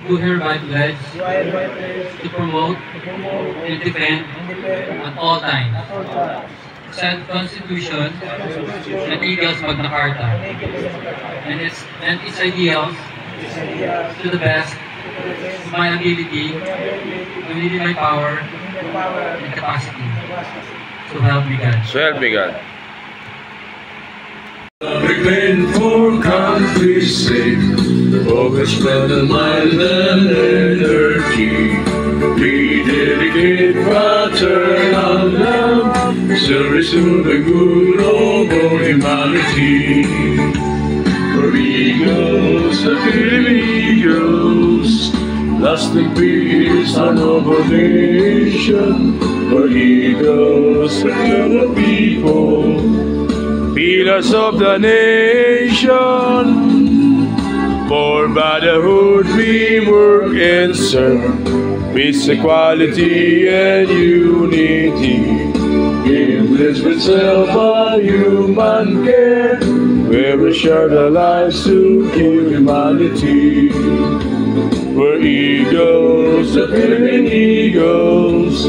do hereby pledge to promote and defend at all times said Constitution and Eagles Magna Carta and its ideals to the best of my ability, within my power and capacity. So help me God. So help me God. Reclaim for country's sake, focus, spread the mind and energy. We dedicate fraternal love, service to the good of all humanity. For eagles, the Philippine eagles, lost in peace, our noble nation. For eagles, the fellow people, pillars of the nation. For brotherhood we work and serve, peace, equality and unity. In this itself a human care, where we share our lives to kill humanity. We're eagles, the Philippine eagles,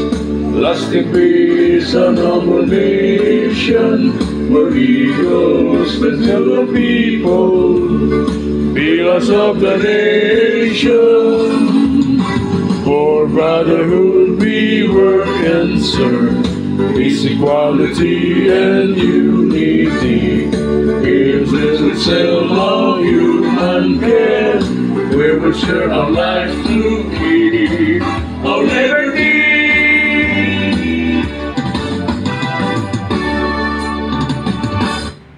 lost in peace, a noble nation. We're eagles, the fellow people, pillars of the nation. For brotherhood we work and serve, peace, equality and unity. Here's itself a human care, where we share our lives to keep our liberty.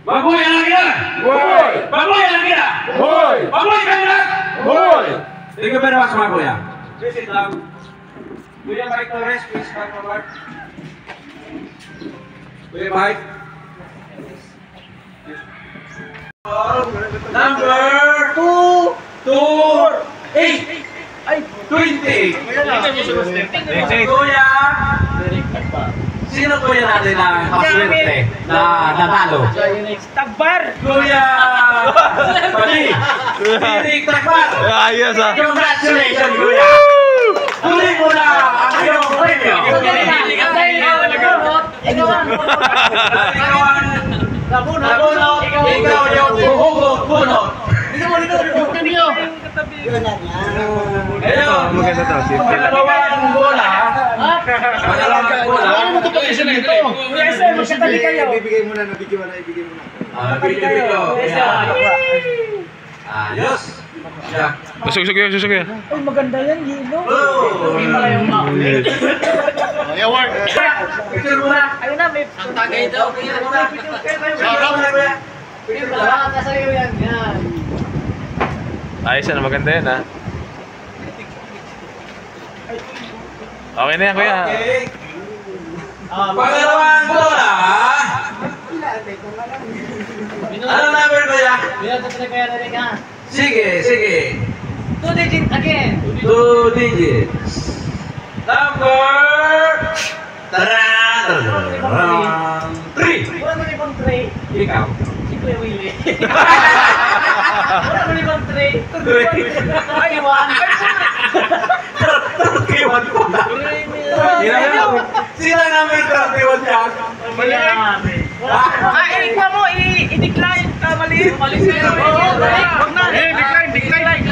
Baboy ang kita! Hoy! Baboy ang kita! Hoy! Baboy ka na! Hoy! Thank you very much, mga kuya. Visit lang. Kuya Mike Torres, please come forward. Kuya Mike. Number 28. Kuya. Sino kuya natin na maswerte na nanalo? Tagbar! Kuya Pali! Piling Tagbar! Ayos ah! Congratulations, kuya! Tuloy mo na ang iyong premyo! Nabunot! Ikaw yung buhugot-bunot! Ayun! Maganda to. Pangalawang bola! Pangalawang bola! Magkatabi kayo. Ibigay mo na, nabigyan mo na, ibigay mo na. Video. Ayos! Susog yan, susog yan. Ay, maganda yan, Gino. Hindi pala yung maulit. Award! Picture mo na! Ayun na, may... Ang tagay daw! Picture mo na! Sarap na kuya! Picture mo na! Kasayo yan, yan. Ayos yan, maganda yan ha. Okay na yan kuya. Okay! Pangalawang bola! Anong number kuya? Sige, sige. 2 digits again. 2 digits. Number... Tara! 3! Wala mo ibang tray. Ikaw. Si Kuya Willie. Wala mo ibang tray. Ay, iwan. Iwan ko na. Sila namin 31 dyan. Mali namin. Ay, ikaw mo, i-decline ka, mali. Mali sa'yo. Huwag na. Decline.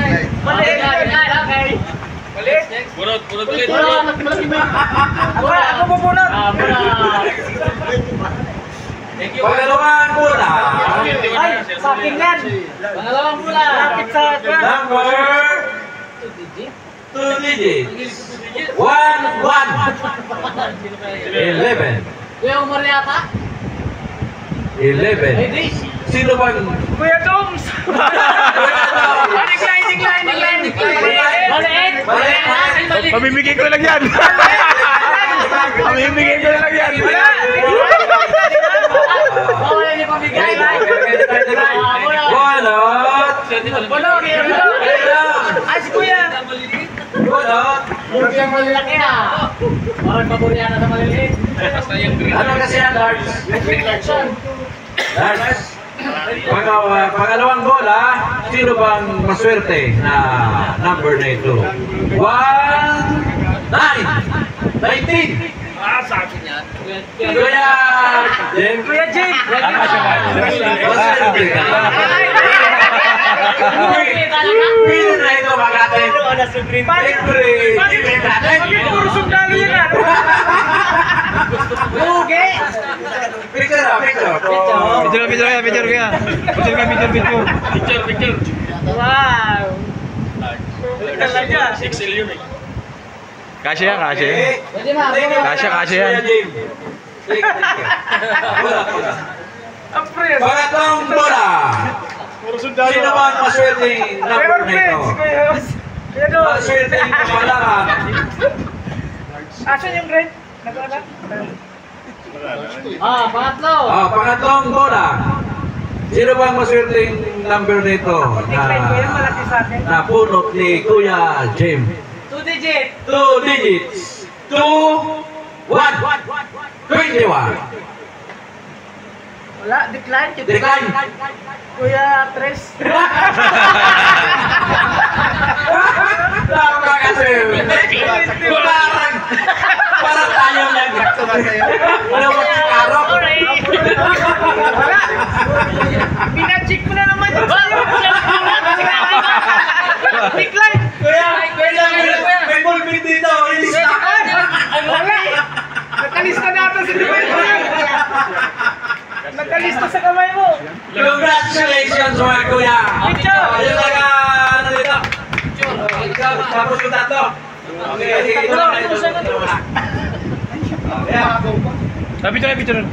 Mali. Okay. Mali. Bunot ulit. Ako bubunot. Thank you. Pangalawang bola. Ay, sa akin yan. Pangalawang pula. Lapit sa... Number... 2 digits. 1, 1. 11. Kuya Umar yata? 11. Sino bang... Kuya Doms! Decline. Maliit! Pamimigay ko lang yan. Pamimigay ko lang yan. Wala niyo pamigay. Bolot! Ay, si Kuya! Bolot! Yung malaki na. Parang paborya na sa maliliit. Ano kasi yan, Large? Reflection. Large? Pangalawang bola, sino bang maswerte na number na ito? 1, 9, 19. Kuya Jim. Kuya Jim. Maswerte ka. Pino na ito magatin. Siyempre, Jim natin. Bakit puro sundalo yan ano? Lugi. Picture na, picture. Wow. Talaga. Kasya yan, kasya yan. Kasya yan. Ang press. Pangatlong bola. Sino ba ang maswerteng number na ito? Maswerteng kapalaran. Asan yung grade? Nag-ano? Pangatlong bola. Sino ba ang maswerteng number na ito? Na punot ni Kuya Jim. 2 digit. 2 digits. 2, 1, 21. Wala, decline. Decline. Kuya Tres. Napakasim. Parang ayaw lang. Ano mo si Karo? Wala. Pinacheck mo na naman yung sa'yo. Decline. May ballpen dito. Wala. Nakalista natin sa kamay mo. Nakalista sa kamay mo. Congratulations mga kuya. Picture. Ayun na ka. Ano dito? Tapos yung tatlo. Okay. Picture.